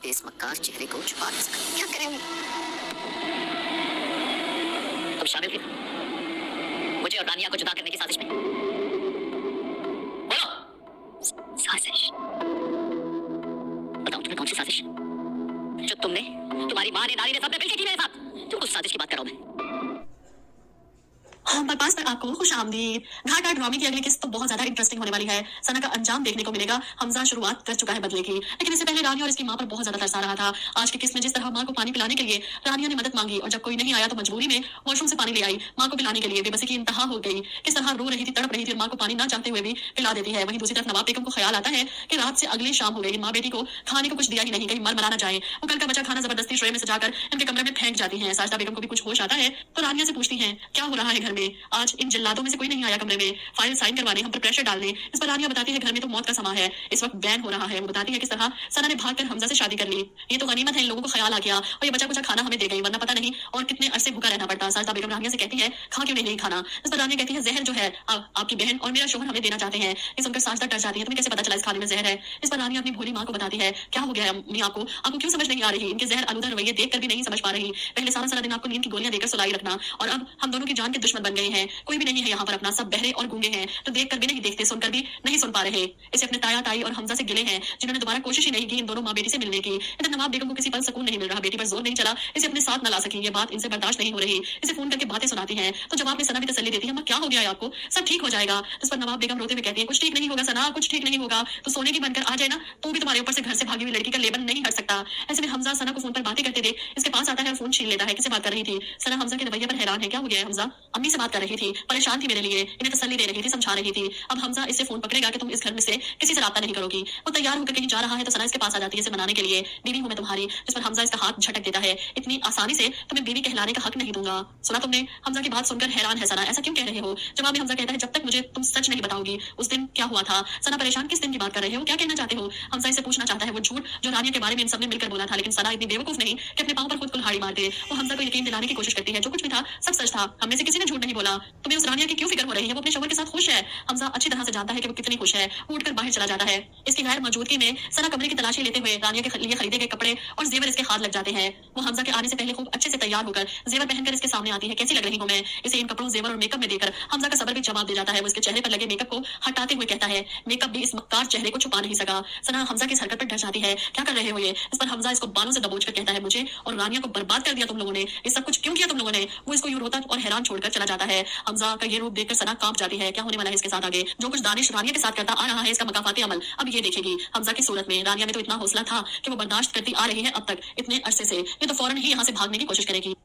इस मक्कार चेहरे को छुपा नहीं सकती। क्या करें? तुम शामिल थे मुझे और रानिया को जुदा करने की साजिश में। बोलो। साजिश? बताओ तुम्हें कौन सी साजिश जो तुमने, तुम्हारी माँ ने, नारी ने, सबने मिलकर की मेरे साथ? तुम उस साजिश की बात करो। मैं बकवास पर आपको खुश आमदीद। घाट आठ ड्रामे की अगली किस्त तो बहुत ज्यादा इंटरेस्टिंग होने वाली है। सना का अंजाम देखने को मिलेगा। हमजा शुरुआत कर चुका है बदले की, लेकिन इससे पहले रानिया और इसकी माँ पर बहुत ज्यादा तरसा रहा था। आज की किस्त में जिस तरह माँ को पानी पिलाने के लिए रानिया ने मदद मांगी और जब कोई नहीं आया तो मजबूरी में वॉशरूम से पानी ले आई माँ को पिलाने के लिए। बेबसी की इंतहा हो गई। किस तरह रो रही थी, तड़प रही थी, माँ को पानी ना चाहते हुए भी पिला देती है। वहीं दूसरी तरफ नवाब बेगम को ख्याल आता है कि रात से अगली शाम हो गई, माँ बेटी को खाने को कुछ दिया ही नहीं, कहीं मर मरा ना जाए। वो कल का बचा खाना जबरदस्ती ट्रे में सजाकर इनके कमरे में फेंक जाती है। साजिदा बेगम को भी कुछ होश आता है तो रानिया से पूछती है क्या हो रहा है घर में। आज इन जल्लादों में से कोई नहीं आया कमरे में फाइल साइन करवाने, हम पर प्रेशर डालने। इस पर रानिया बताती है घर में तो मौत का समा है, इस वक्त बैन हो रहा है। वो बताती है किस तरह सना ने भागकर हमजा से शादी कर ली। ये तो गनीमत है, इन लोगों को ख्याल आ गया और ये बचा कुछ खाना हमें दे गई, वरना पता नहीं और कितने अरसे भूखा रहना पड़ता। साजिदा बेगम रानिया से कहती है खा क्यों नहीं खाना। इस पर रानिया कहती है जहर जो है आपकी बहन और मेरा शोहर हमें देना चाहते हैं। ये सुनकर साजिदा डर जाती है, तुम्हें कैसे पता चला इस खाने में जहर है। इस पर रानिया अपनी भोली माँ को बताती है क्या हो गया है अम्मी, आपको क्यों समझ नहीं आ रही। इनके जहर आलूदा रवैये देख कर भी नहीं समझ पा रही। पहले सारा सारा दिन आपको नींद की गोलियां देकर सुलाई रखना और अब हम दोनों की जान के दुश्मन बन गए हैं। कोई भी नहीं है यहाँ पर अपना, सब बहरे और गूंगे हैं तो देख कर भी नहीं देखते, सुनकर भी नहीं सुन पा रहे। इसे अपने ताया ताई और हमजा से गिले हैं जिन्होंने दोबारा कोशिश ही नहीं की इन दोनों माँ बेटी से मिलने की। इधर नवाब बेगम को किसी पल सुकून नहीं मिल रहा, बेटी पर जोर नहीं चला, इसे अपने साथ न ला सकी। ये बात इनसे बर्दाश्त नहीं हो रही। इसे फोन करके बातें सुनाती है तो जवाब में सना भी तसल्ली देती है, क्या हो गया है आपको, सब ठीक हो जाएगा। इस पर नवाब बेगम रोते हुए कहती है कुछ ठीक नहीं होगा सना, कुछ ठीक नहीं होगा, तो सोने की बनकर आ जाए ना, तो भी तुम्हारे ऊपर से घर से भागी हुई लड़की का लेबल नहीं हट सकता। ऐसे में हमजा सना को फोन पर बातें करते देख इसके पास आता है और फोन छीन लेता है। किसे बात कर रही थी? सना हमजा के रवैये पर हैरान है, क्या हो गया है हमजा? अम्मी से बात कर रही थी, परेशान थी मेरे लिए, इन्हें तसल्ली दे रही थी, समझा रही थी। अब हमजा इससे फोन पकड़ेगा कि तुम इस घर में से किसी से राब्ता नहीं करोगी। वो तैयार होकर कहीं जा रहा है तो सना इसके पास आ जाती है इसे मनाने के लिए, बीवी हूं मैं तुम्हारी। जिस पर हमजा इसका हाथ झटक देता है, इतनी आसानी से तुम्हें बीवी कहलाने का हक नहीं दूंगा। सुना तुमने? हमजा की बात सुनकर हैरान है सना, ऐसा क्यों कह रहे हो? जवाब में हमजा कहता है जब तक मुझे तुम सच नहीं बताओगी उस दिन क्या हुआ था। सना परेशान, किस दिन की बात कर रहे हो, क्या कहना चाहते हो? हमजा इसे पूछना चाहता है वो झूठ जो रानिया के बारे में इन सबने मिलकर बोला था, लेकिन सना इतनी बेवकूफ नहीं कि अपने पांव पर खुद कुल्हाड़ी मार दे। वो हमजा को यकीन दिलाने की कोशिश करती है जो कुछ भी था सब सच था, हमने से किसी ने झूठ नहीं बोला। तुम्हें उस रानिया की क्यों फिक्र हो रही है? वो अपने शोहर के साथ खुश है। हमजा अच्छी तरह से जानता है कि वो कितनी खुश है। वो उठकर बाहर चला जाता है। इसकी गैर मौजूदगी में सना कमरे की तलाशी लेते हुए रानिया के लिए खरीदे गए कपड़े और जेवर इसके हाथ लग जाते हैं। वो हमजा के आने से पहले खूब अच्छे से तैयार होकर जेवर पहनकर इसके सामने आती है, कैसी लग रही हूँ मैं। इसे इन कपड़ों, जेवर और मेकअप में देकर हमजा का सबर भी जवाब दे जाता है। वो इसके चेहरे पर लगे मेकअप को हटाते हुए कहता है मेकअप भी इस मक्कार चेहरे को छुपा नहीं सका। सना हमजा की इस हरकत पर डर जाती है, क्या कर रहे हो ये? इस पर हमजा इसको बालों से दबोच कर कहता है मुझे और रानिया को बर्बाद कर दिया तुम लोगों ने, ये सब कुछ क्यों किया तुम लोगों ने? वो इसको यूं रोता और हैरान छोड़कर चला जाता है। हमजा का ये रूप देखकर सना कांप जाती है, क्या होने वाला है इसके साथ आगे? जो कुछ दानिश रानिया के साथ करता आ रहा है इसका मकाफाती अमल अब ये देखेगी। हमजा की सूरत में रानिया में तो इतना हौसला था कि वो बर्दाश्त करती आ रही है अब तक इतने अरसे से, ये तो फौरन ही यहाँ से भागने की कोशिश करेगी।